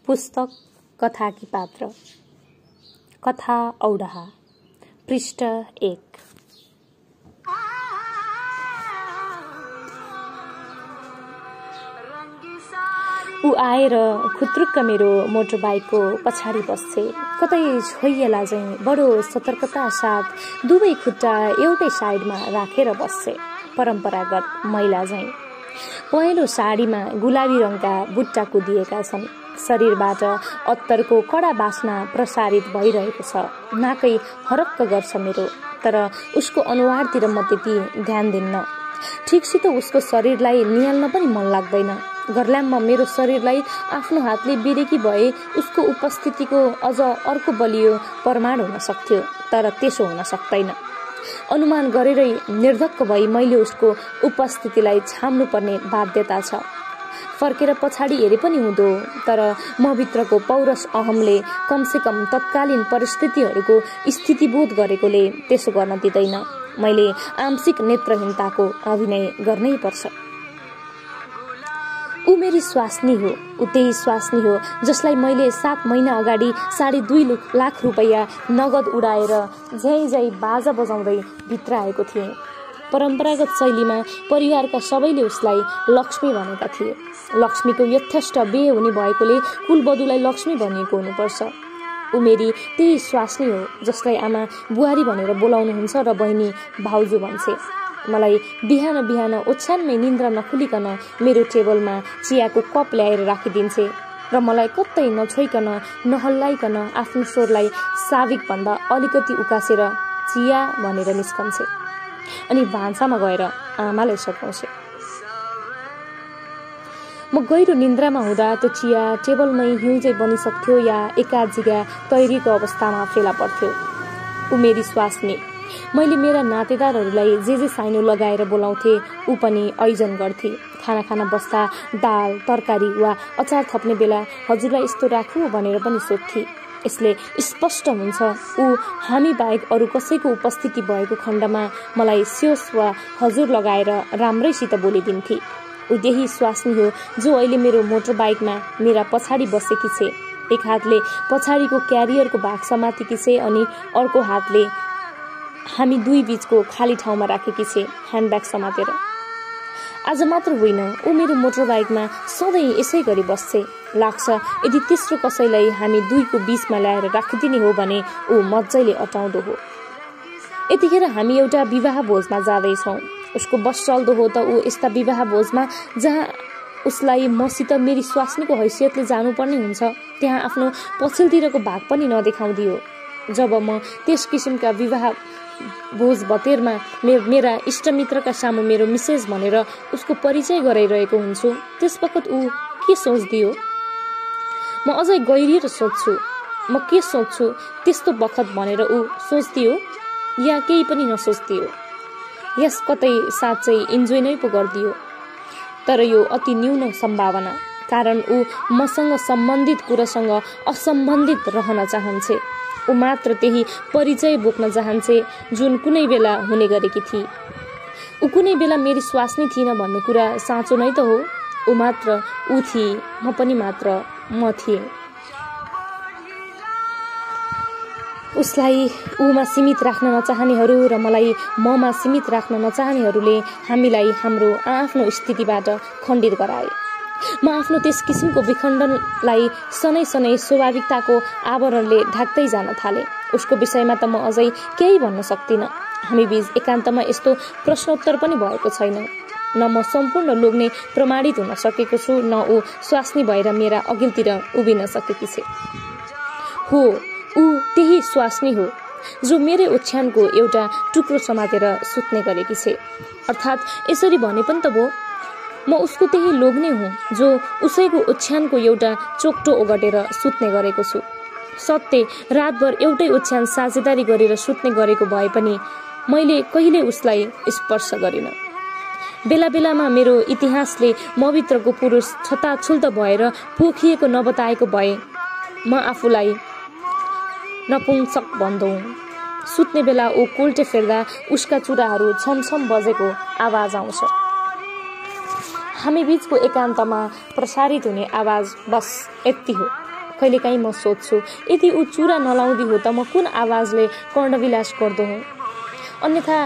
पुस्तक कथाकी पात्र कथा औडाहा पृष्ठ 1। ऊ आएर खुत्रुक्क मेरो मोटर बाइकको पछाडि बस्छे। कतै छोइएला चाहिँ बडो सतर्कता साथ दुवै खुट्टा एउटै साइडमा राखेर बस्छे। परम्परागत महिला चाहिँ पहेँलो साडीमा गुलाबी रङका बुट्टा कुदिएका छन्। शरीरबाट अत्तरको कडा बास्ना प्रसारित भइरहेको छ। नाकै हरक्क गर्छ मेरो, तर उसको अनुहारतिर म त्यति ध्यान दिन्न। ठिकसित उसको शरीरलाई निहाल्न पनि मन लाग्दैन। गर्ल्याममा मेरो शरीरलाई आफ्नो हातले बिरेकी भए उसको उपस्थितिको अझ अर्को बलियो प्रमाण हुन सक्थ्यो, तर त्यसो हुन सक्दैन। अनुमान गरेरै निर्धक्क भई मैले उसको उपस्थितिलाई छाम्नुपर्ने बाध्यता छ। फर्केर पछाडि हेरे पनि हुँदो, तर म भित्रको पौरस अहमले कमसेकम तत्कालीन परिस्थितिहरूको स्थितिबोध गरेकोले त्यसो गर्न दिँदैन। मैले आंशिक नेत्रहीनताको अभिनय गर्नै पर्छ। ऊ मेरी स्वास्नी हो। ऊ त्यही स्वास्नी हो जसलाई मैले 7 महिना अगाडि 2.5 लाख रुपैयाँ नगद उडाएर झ्याइ झ्याइ बाजा बजाउँदै भित्र आएको थिएँ। परम्परागत शैलीमा परिवारका सबैले उसलाई लक्ष्मी भनेका थिए। लक्ष्मीको यथेष्ट बिहे हुने भएकोले कुलवधुलाई लक्ष्मी भनिएको हुनुपर्छ। ऊ मेरी त्यही स्वास्नी हो जसलाई आमा बुहारी भनेर बोलाउनुहुन्छ र बहिनी भाउजू भन्छे। मलाई बिहान बिहान ओछ्यानमै निन्द्रा नखुलिकन मेरो टेबलमा चियाको कप ल्याएर राखिदिन्छे र मलाई कतै नछोइकन नहल्लाइकन आफ्नो स्वरलाई साविकभन्दा अलिकति उकासेर चिया भनेर निस्कन्छे। अनि भान्सामा गएर आमालाई सघाउँछे। म गहिरो निन्द्रामा हुँदा त्यो चिया टेबलमै हिउँझै बनिसक्थ्यो या एकाजिगा तैरीको अवस्थामा फेला पर्थ्यो। ऊ मेरी स्वास्नी। मैले मेरा नातेदारहरूलाई जे साइनो लगाएर बोलाउँथे ऊ पनि ऐजन गर्थे। खाना खान बस्दा दाल तरकारी वा अचार थप्ने बेला हजुरलाई यस्तो राखु भनेर पनि सोध्थे। यसले स्पष्ट हुन्छ ऊ हामी बाहेक अरू कसैको उपस्थिति भएको खण्डमा मलाई स्योस वा हजुर लगाएर राम्रैसित बोलिदिन्थे। ऊ त्यही स्वास्नी हो जो अहिले मेरो मोटर बाइकमा मेरा पछाडि बसेकी छे। एक हातले पछाडिको क्यारियरको भाग समातेकी छे अनि अर्को हातले हामी दुई बीचको खाली ठाउँमा राखेकी छे, ह्यान्डब्याग समातेर। आज मात्र होइन, ऊ मेरो मोटर बाइकमा सधैँ यसै गरी बस्छे। लाग्छ यदि तेस्रो कसैलाई हामी दुईको बीचमा ल्याएर राखिदिने हो भने ऊ मजाले अटाउँदो हो। यतिखेर हामी एउटा विवाह भोजमा जाँदैछौँ। उसको बस चल्दो हो त ऊ यस्ता विवाह भोजमा जहाँ उसलाई मसित मेरी स्वास्नीको हैसियतले जानुपर्ने हुन्छ त्यहाँ आफ्नो पछिल्तिरको भाग पनि नदेखाउँदियो। जब म त्यस किसिमका विवाह भोज भतेरमा मेरा इष्टमित्रका सामु मेरो मिसेज भनेर उसको परिचय गराइरहेको हुन्छु त्यसवखत ऊ के सोच्दियो? म अझै गहिरिएर सोच्छु म के सोच्छु त्यस्तो बखत भनेर ऊ सोच्दियो या केही पनि नसोच्दियो। यस कतै साँच्चै इन्जोय नै पो गर्दियो। तर यो अति न्यून सम्भावना, कारण ऊ मसँग सम्बन्धित कुरासँग असम्बन्धित रहन चाहन्छे। ऊ मात्र त्यही परिचय बोक्न चाहन्छे जुन कुनै बेला हुने गरेकी थिए। ऊ कुनै बेला मेरी स्वास्नी थिइन भन्ने कुरा साँचो नै त हो। ऊ मात्र ऊ थिए, म पनि मात्र म थिए। उसलाई ऊमा सीमित राख्न नचाहनेहरू र मलाई ममा सीमित राख्न नचाहनेहरूले हामीलाई हाम्रो आफ्नो स्थितिबाट खण्डित गराए। म आफ्नो त्यस किसिमको विखण्डनलाई सनै सनै स्वाभाविकताको आवरणले ढाक्दै जान थाले। उसको विषयमा त म अझै केही भन्न सक्दिनँ। हामी बीच एकान्तमा यस्तो प्रश्नोत्तर पनि भएको छैन। न म सम्पूर्ण लोग्ने प्रमाणित हुन सकेको छु, न ऊ स्वास्नी भएर मेरा अघिल्तिर उभिन सकेकी छे। हो, ऊ त्यही स्वास्नी हो जो मेरै ओछ्यानको एउटा टुक्रो समातेर सुत्ने गरेकी छे। अर्थात् यसरी भने पनि त भो, म उसको त्यही लोग्ने हुँ जो उसैको ओछ्यानको एउटा चोक्टो ओगटेर सुत्ने गरेको छु। सत्य रातभर एउटै ओछ्यान साझेदारी गरेर सुत्ने गरेको भए पनि मैले कहिले उसलाई स्पर्श गरिन। बेला बेलामा मेरो इतिहासले मभित्रको पुरुष छताछुल्त भएर पोखिएको नबताएको भए म आफूलाई नपुंसक भन्दौ। सुत्ने बेला ऊ कोल्टे फेर्दा उसका चुराहरू छमछम बजेको आवाज आउँछ। हामी बीचको एकान्तमा प्रसारित हुने आवाज बस यति हो। कहिलेकाहीँ म सोध्छु, यदि ऊ चुरा नलाउँदी हो त म कुन आवाजले कर्णविलास गर्दो हुँ। अन्यथा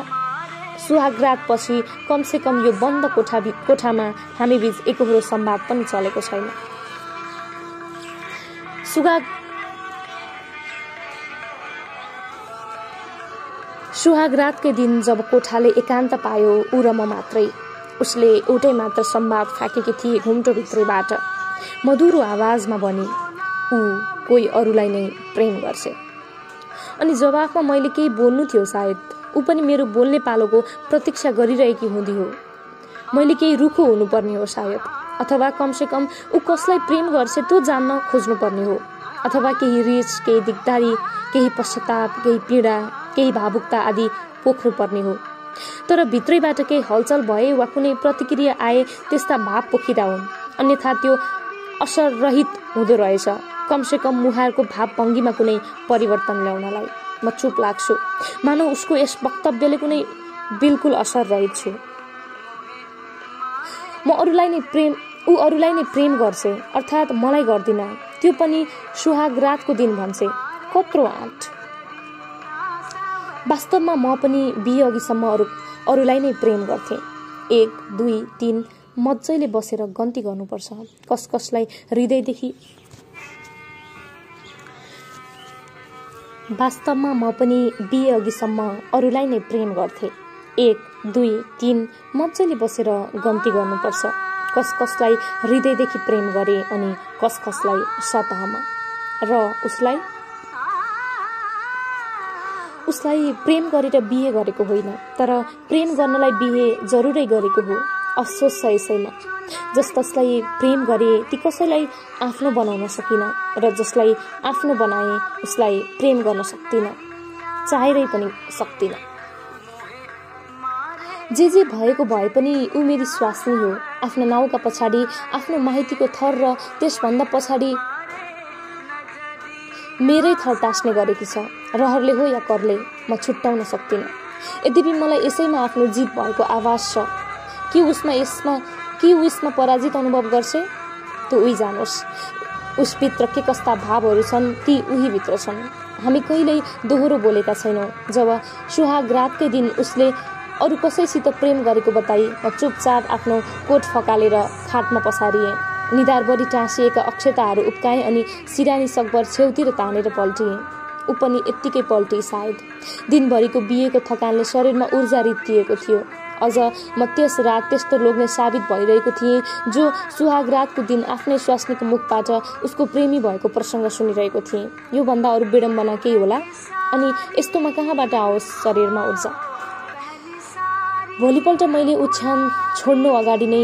सुहागरात पछि कमसेकम यो बन्द कोठामा हामीबीच एकहोरो संवाद पनि चलेको छैन। सुहागरातकै दिन जब कोठाले एकान्त पायो, ऊ र म मात्रै, उसले एउटै मात्र संवाद फ्याँकेकी थिए घुम्टोभित्रैबाट। मधुरो आवाजमा भनी, ऊ कोही अरूलाई नै प्रेम गर्छ। अनि जवाफमा मैले केही बोल्नु थियो सायद। ऊ पनि मेरो बोल्ने पालोको प्रतीक्षा गरिरहेकी हुँदी हो। मैले केही रुखो हुनुपर्ने हो सायद, अथवा कमसेकम ऊ कसलाई प्रेम गर्छ त्यो जान्न खोज्नुपर्ने हो, अथवा केही रिस, केही दिगदारी, केही पश्चाताप, केही पीडा, केही भावुकता आदि पोख्नु पर्ने हो। तर भित्रैबाट केही हलचल भए वा कुनै प्रतिक्रिया आए त्यस्ता भाव पोखिँदा हुन्, अन्यथा त्यो असररहित हुँदो रहेछ। कमसेकम मुहारको भावभङ्गीमा कुनै परिवर्तन ल्याउनलाई म चुप लाग्छु, मानौ उसको यस वक्तव्यले कुनै बिल्कुल असर रहित छु। ऊ अरूलाई नै प्रेम गर्छ, अर्थात् मलाई गर्दिन, त्यो पनि सुहागरातको दिन भन्छे। कत्रो आँट! वास्तवमा म पनि बिहे अघिसम्म अरूलाई नै प्रेम गर्थे। 1, 2, 3 मजाले बसेर गन्ती गर्नुपर्छ। कसलाई हृदयदेखि वास्तवमा म पनि बिहे अघिसम्म अरूलाई नै प्रेम गर्थे। 1, 2, 3 मजाले बसेर गन्ती गर्नुपर्छ। कसलाई हृदयदेखि प्रेम गरे अनि कसलाई सतहमा। र उसलाई प्रेम गरेर बिहे गरेको होइन, तर प्रेम गर्नलाई बिहे जरुरै गरेको हो। अफसोस छ यसैमा। जसलाई प्रेम गरे ती कसैलाई आफ्नो बनाउन सकिन, र जसलाई आफ्नो बनाए उसलाई प्रेम गर्न सक्दिन, चाहेरै पनि सक्दिन। जे भएको भए पनि ऊ मेरी स्वास्नी हो। आफ्नो नाउँका पछाडि आफ्नो माइतीको थर र त्यसभन्दा पछाडि मेरै थर टाँस्ने गरेकी छ। रहरले हो या करले म छुट्याउन सक्दिन। यद्यपि मलाई यसैमा आफ्नो जित भएको आभास छ। कि ऊ यसमा पराजित अनुभव गर्छ, त्यो उही जानोस्। उसभित्र के कस्ता भावहरू छन् ती उही भित्र छन्। हामी कहिल्यै दोहोरो बोलेका छैनौँ। जब सुहागरातकै दिन उसले अरू कसैसित प्रेम गरेको बताई, म चुपचाप आफ्नो कोट फकालेर खाटमा पसारिएँ। निधारभरि टाँसिएका अक्षताहरू उप्काएँ अनि सिरानी सकभर छेउतिर तानेर पल्टिएँ। ऊ पनि यत्तिकै पल्टी सायद। दिनभरिको बिहेको थकानले शरीरमा ऊर्जा रित्तिएको थियो। अझ म त्यस रात त्यस्तो लोग्ने साबित भइरहेको थिएँ जो सुहागरातको दिन आफ्नै स्वास्नीको मुखबाट उसको प्रेमी भएको प्रसङ्ग सुनिरहेको थिएँ। यो भन्दा अरू विडम्बना केही होला? अनि यस्तोमा कहाँबाट आओस् शरीरमा ऊर्जा? भोलिपल्ट मैले ओछ्यान छोड्नु अगाडि नै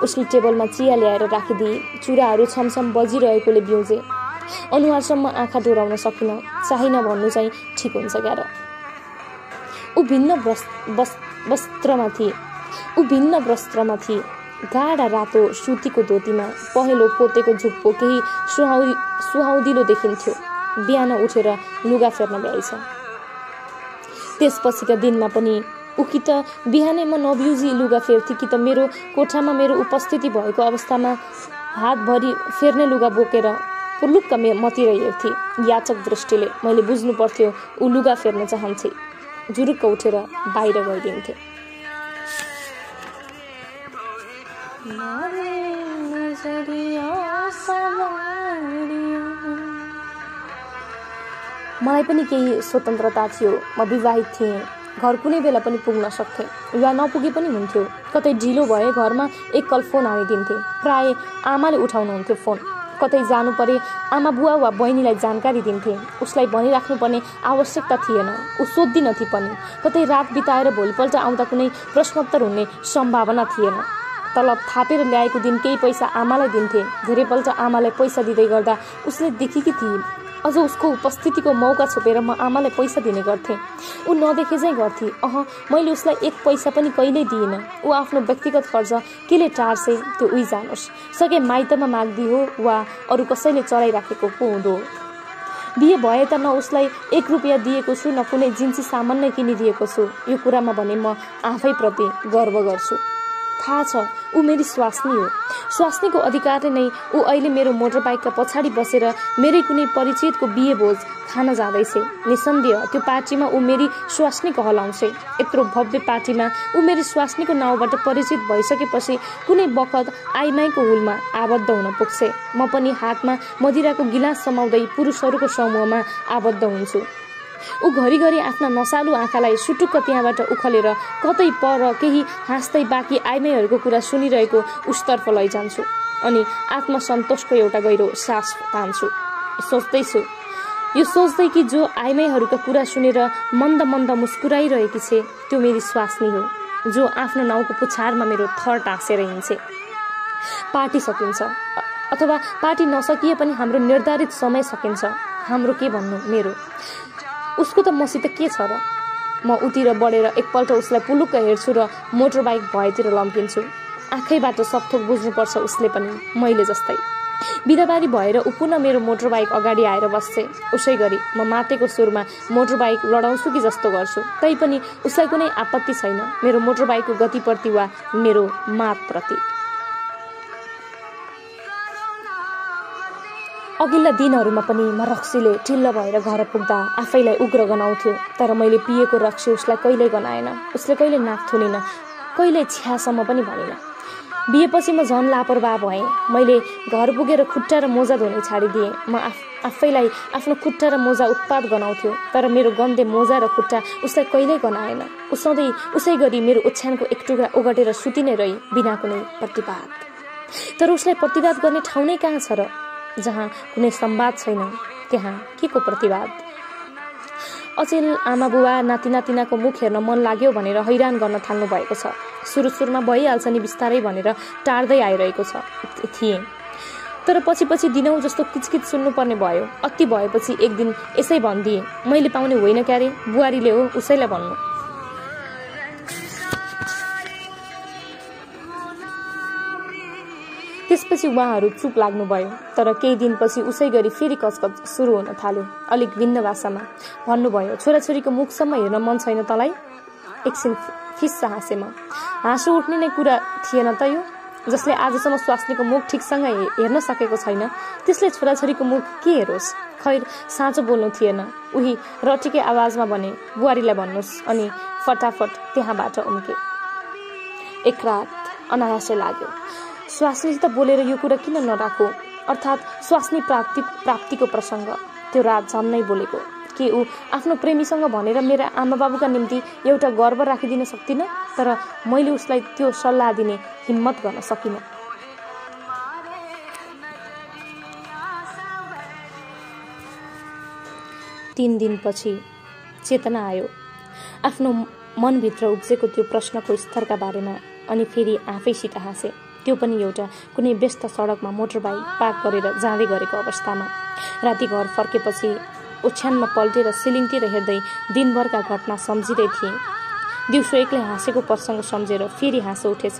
उसले टेबलमा चिया ल्याएर राखिदिए। चुराहरू छमछम बजिरहेकोले बिउजे। अनुहारसम्म आँखा डोराउन सकिन। चाहिन भन्नु चाहिँ ठिक हुन्छ क्यार। ऊ भिन्न वस्त्रमा थिए। गाढा रातो सुतीको धोतीमा पहेँलो पोतेको झुप्पो केही सुहाउँदिलो देखिन्थ्यो। बिहान उठेर लुगा फेर्न भ्याइछ। त्यसपछिका दिनमा पनि ऊ कि त बिहानै म नबिउजी लुगा फेर्थी, कि त मेरो कोठामा मेरो उपस्थिति भएको अवस्थामा हातभरि फेर्ने लुगा बोकेर पुलुक्क मतिर हेर्थी। याचक दृष्टिले मैले बुझ्नु पर्थ्यो ऊ लुगा फेर्न चाहन्थे। जुरुक्क उठेर बाहिर गइदिन्थे। मलाई पनि केही स्वतन्त्रता थियो। म विवाहित थिएँ। घर कुनै बेला पनि पुग्न सक्थेँ या नपुगे पनि हुन्थ्यो। कतै ढिलो भए घरमा एकल फोन हानिदिन्थे। प्राय आमाले उठाउनुहुन्थ्यो फोन। कतै जानु परे आमा बुवा वा बहिनीलाई जानकारी दिन्थे। उसलाई भनिराख्नुपर्ने आवश्यकता थिएन। ऊ सोध्दिनथी पनि। कतै रात बिताएर भोलिपल्ट आउँदा कुनै प्रश्नोत्तर हुने सम्भावना थिएन। तलब थापेर ल्याएको दिन केही पैसा आमालाई दिन्थे। धेरैपल्ट आमालाई पैसा दिँदै गर्दा उसले देखेकी थिए। अझ उसको उपस्थितिको मौका छोपेर म आमालाई पैसा दिने गर्थेँ। ऊ नदेखे चाहिँ गर्थी। मैले उसलाई एक पैसा पनि कहिल्यै दिइनँ। ऊ आफ्नो व्यक्तिगत खर्च केले टार्छे त्यो उही जानोस्। सके माइतमा माग्दी हो वा अरू कसैले चलाइराखेको पो हुँदो। बिहे भए त न उसलाई 1 रुपियाँ दिएको छु, न कुनै जिन्सी सामान नै किनिदिएको छु। यो कुरामा भने म आफैप्रति गर्व गर्छु। थाहा छ ऊ मेरी स्वास्नी हो। स्वास्नीको अधिकारले नै ऊ अहिले मेरो मोटरबाइकका पछाडि बसेर मेरै कुनै परिचितको बिहे भोज खान जाँदैछ। निसन्देह त्यो पार्टीमा ऊ मेरी स्वास्नी कहलाउँछ। यत्रो भव्य पार्टीमा ऊ मेरी स्वास्नीको नाउँबाट परिचित भइसकेपछि कुनै बखत आइमाईको हुलमा आबद्ध हुन पुग्छ। म पनि हातमा मदिराको गिलास समाउँदै पुरुषहरूको समूहमा आबद्ध हुन्छु। ऊ घरिघरि आफ्ना नसालु आँखालाई सुटुक्क त्यहाँबाट उखलेर कतै पर केही हाँस्दै बाँकी आइमाईहरूको कुरा सुनिरहेको उसतर्फ लैजान्छु अनि आत्मसन्तोषको एउटा गहिरो सास तान्छु। सोच्दैछु यो सोच्दै कि जो आइमाईहरूका कुरा सुनेर मन्द मन्द मुस्कुराइरहेकी छे त्यो मेरी स्वास्नी हो, जो आफ्नो नाउँको पुछारमा मेरो थर टाँसेर हिँड्छे। पार्टी सकिन्छ अथवा पार्टी नसकिए पनि हाम्रो निर्धारित समय सकिन्छ। हाम्रो के भन्नु, मेरो उसको त मसित के छ र। म उतिर बढेर एकपल्ट उसलाई पुलुक्क हेर्छु र मोटरबाइक भएतिर लम्किन्छु। आँखैबाट सबथोक बुझ्नुपर्छ उसले पनि मैले जस्तै। बिदाबारी भएर ऊ पुनः मेरो मोटरबाइक अगाडि आएर बस्छे। उसै गरी म मातेको सुरमा मोटरबाइक लडाउँछु कि जस्तो गर्छु। तैपनि उसलाई कुनै आपत्ति छैन मेरो मोटरबाइकको गतिप्रति वा मेरो मातप्रति। अघिल्ला दिनहरूमा पनि म रक्सीले ढिल्ल भएर घर पुग्दा आफैलाई उग्र गनाउँथ्यो। तर मैले पिएको रक्सी उसलाई कहिल्यै गनाएन। उसले कहिले नाक थुनिन, कहिले छ्यासम्म पनि भनिन। बिहेपछि म झन् लापरवाह भएँ। मैले घर पुगेर खुट्टा र मोजा धुने छाडिदिएँ। म आफैलाई आफ्नो खुट्टा र मोजा उत्पात गनाउँथ्यो। तर मेरो गन्धे मोजा र खुट्टा उसलाई कहिल्यै गनाएन। ऊ सधैँ उसै गरी मेरो ओछ्यानको एक टुक्रा ओगटेर सुति नै रही बिना कुनै प्रतिवाद। तर उसलाई प्रतिवाद गर्ने ठाउँ नै कहाँ छ र? जहाँ कुनै संवाद छैन त्यहाँ के को प्रतिवाद? अचेल आमा बुवा नाति नातिनाको मुख हेर्न मन लाग्यो भनेर हैरान गर्न थाल्नु भएको छ। सुरुमा भइहाल्छ नि बिस्तारै भनेर टार्दै आइरहेको थिएँ। तर पछि दिनौँ जस्तो किचकिच सुन्नुपर्ने भयो। अति भएपछि एक दिन यसै भनिदिएँ, मैले पाउने होइन क्यारे, बुहारीले हो, उसैलाई भन्नु। त्यसपछि उहाँहरू चुप लाग्नुभयो। तर केही दिनपछि उसै गरी फेरि कचकच सुरु हुन थाल्यो। अलिक भिन्न भाषामा भन्नुभयो, छोराछोरीको मुखसम्म हेर्न मन छैन तँलाई? एकछिन फिस्सा हाँसे म। हाँसो उठ्ने नै कुरा थिएन त यो? जसले आजसम्म स्वास्नीको मुख ठिकसँग हेर्न सकेको छैन त्यसले छोराछोरीको मुख के हेरोस्? खैर साँचो बोल्नु थिएन। उही रटिके आवाजमा भने, बुहारीलाई भन्नुहोस्। अनि फटाफट त्यहाँबाट उम्के। एक रात अनायासै लाग्यो, स्वास्नीसित बोलेर यो कुरा किन नराखो, अर्थात् स्वास्नी प्राप्तिको प्रसङ्ग। त्यो रात झन्नै बोलेको। के ऊ आफ्नो प्रेमीसँग भनेर मेरा आमा बाबुका निम्ति एउटा गर्व राखिदिन सक्दिन? तर मैले उसलाई त्यो सल्लाह दिने हिम्मत गर्न सकिन। 3 दिनपछि चेतना आयो आफ्नो मनभित्र उब्जेको त्यो प्रश्नको स्तरका बारेमा। अनि फेरि आफैसित हाँसे। त्यो पनि एउटा कुनै व्यस्त सडकमा मोटरबाइक पार्क गरेर जाँदै गरेको अवस्थामा। राति घर फर्केपछि ओछ्यानमा पल्टेर सिलिङतिर हेर्दै दिनभरका घटना सम्झिँदै थिएँ। दिउँसो एक्लै हाँसेको प्रसङ्ग सम्झेर फेरि हाँसो उठेछ।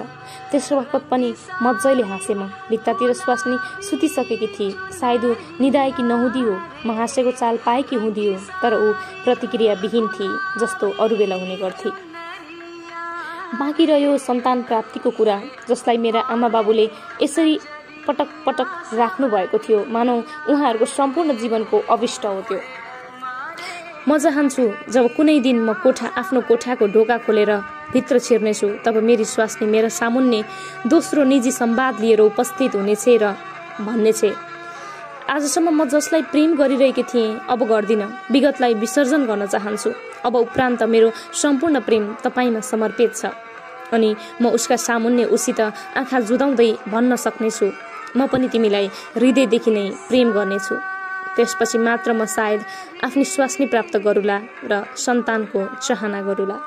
तेस्रो वखत पनि मजाले हाँसे म। भित्तातिर स्वास्नी सुतिसकेकी थिए। सायद ऊ निदाएकी नहुँदी हो। म हाँसेको चाल पाएकी हुँदी हो। तर ऊ प्रतिक्रियाविहीन थिए जस्तो अरू बेला हुने गर्थे। बाँकी रह्यो सन्तान प्राप्तिको कुरा, जसलाई मेरा आमा बाबुले यसरी पटक पटक राख्नु भएको थियो मानौ उहाँहरूको सम्पूर्ण जीवनको अभिष्ट हो त्यो। म चाहन्छु जब कुनै दिन म आफ्नो कोठाको ढोका खोलेर भित्र छिर्नेछु तब मेरी स्वास्नी मेरा सामुन्ने दोस्रो निजी संवाद लिएर उपस्थित हुनेछ र भन्नेछ, आजसम्म म जसलाई प्रेम गरिरहेकी थिएँ अब गर्दिन, विगतलाई विसर्जन गर्न चाहन्छु। अब उपरान्त मेरो सम्पूर्ण प्रेम तपाईमा समर्पित छ। अनि म उसका सामुन्ने उसित आँखा जुदाउँदै भन्न सक्नेछु, म पनि तिमीलाई हृदयदेखि नै प्रेम गर्नेछु। त्यसपछि मात्र म सायद आफ्नो स्वास्नी प्राप्त गरूला र सन्तानको चाहना गरूला।